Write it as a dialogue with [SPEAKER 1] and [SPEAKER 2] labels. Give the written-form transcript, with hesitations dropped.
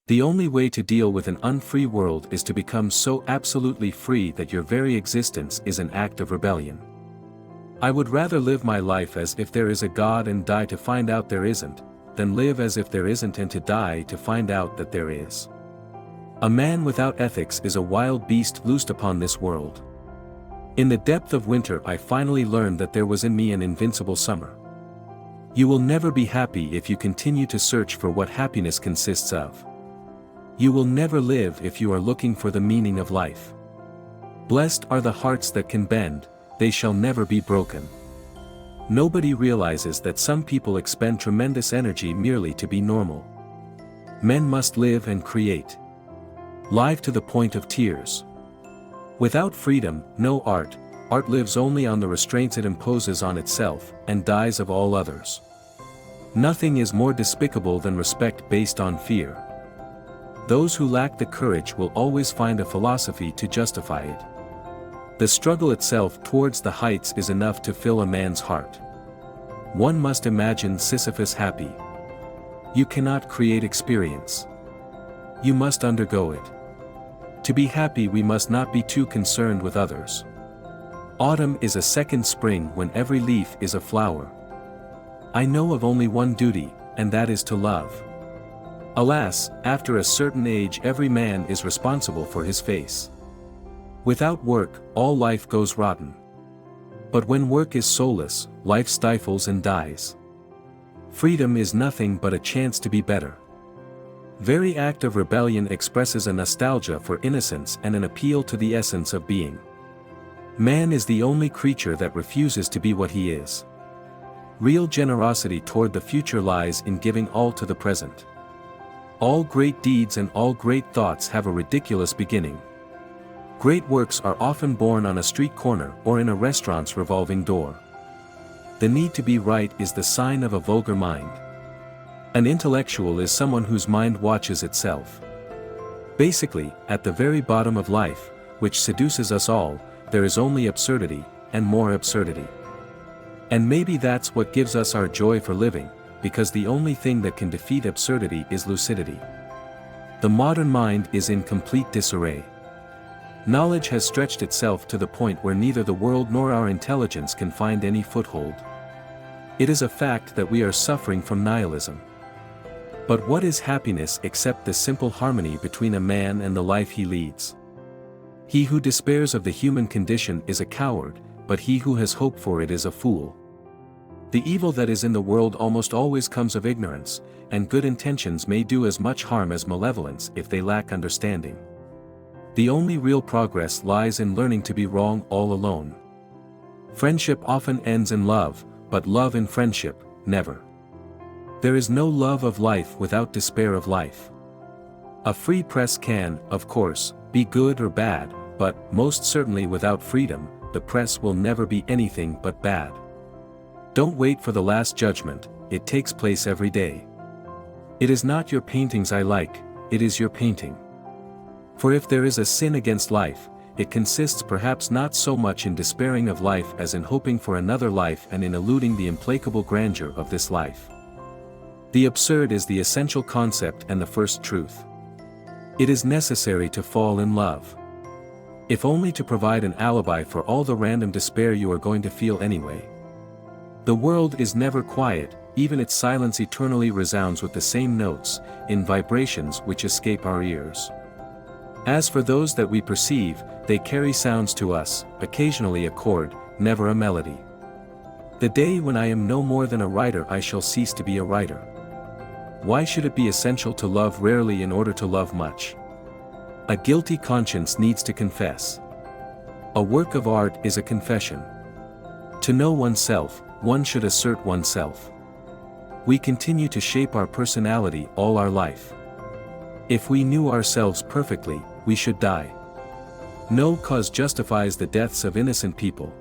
[SPEAKER 1] The only way to deal with an unfree world is to become so absolutely free that your very existence is an act of rebellion. I would rather live my life as if there is a God and die to find out there isn't, than live as if there isn't and to die to find out that there is. A man without ethics is a wild beast loosed upon this world. In the depth of winter I finally learned that there was in me an invincible summer. You will never be happy if you continue to search for what happiness consists of. You will never live if you are looking for the meaning of life. Blessed are the hearts that can bend, they shall never be broken. Nobody realizes that some people expend tremendous energy merely to be normal. Men must live and create. Live to the point of tears. Without freedom, no art. Art lives only on the restraints it imposes on itself, and dies of all others. Nothing is more despicable than respect based on fear. Those who lack the courage will always find a philosophy to justify it. The struggle itself towards the heights is enough to fill a man's heart. One must imagine Sisyphus happy. You cannot create experience. You must undergo it. To be happy we must not be too concerned with others. Autumn is a second spring when every leaf is a flower. I know of only one duty, and that is to love. Alas, after a certain age every man is responsible for his face. Without work, all life goes rotten. But when work is soulless, life stifles and dies. Freedom is nothing but a chance to be better. Very act of rebellion expresses a nostalgia for innocence and an appeal to the essence of being. Man is the only creature that refuses to be what he is. Real generosity toward the future lies in giving all to the present. All great deeds and all great thoughts have a ridiculous beginning. Great works are often born on a street corner or in a restaurant's revolving door. The need to be right is the sign of a vulgar mind. An intellectual is someone whose mind watches itself. Basically, at the very bottom of life, which seduces us all, there is only absurdity, and more absurdity. And maybe that's what gives us our joy for living, because the only thing that can defeat absurdity is lucidity. The modern mind is in complete disarray. Knowledge has stretched itself to the point where neither the world nor our intelligence can find any foothold. It is a fact that we are suffering from nihilism. But what is happiness except the simple harmony between a man and the life he leads? He who despairs of the human condition is a coward, but he who has hope for it is a fool. The evil that is in the world almost always comes of ignorance, and good intentions may do as much harm as malevolence if they lack understanding. The only real progress lies in learning to be wrong all alone. Friendship often ends in love, but love in friendship, never. There is no love of life without despair of life. A free press can, of course, be good or bad, but, most certainly without freedom, the press will never be anything but bad. Don't wait for the last judgment, it takes place every day. It is not your paintings I like, it is your painting. For if there is a sin against life, it consists perhaps not so much in despairing of life as in hoping for another life and in eluding the implacable grandeur of this life. The absurd is the essential concept and the first truth. It is necessary to fall in love. If only to provide an alibi for all the random despair you are going to feel anyway. The world is never quiet, even its silence eternally resounds with the same notes, in vibrations which escape our ears. As for those that we perceive, they carry sounds to us, occasionally a chord, never a melody. The day when I am no more than a writer I shall cease to be a writer. Why should it be essential to love rarely in order to love much? A guilty conscience needs to confess. A work of art is a confession. To know oneself, one should assert oneself. We continue to shape our personality all our life. If we knew ourselves perfectly, we should die. No cause justifies the deaths of innocent people.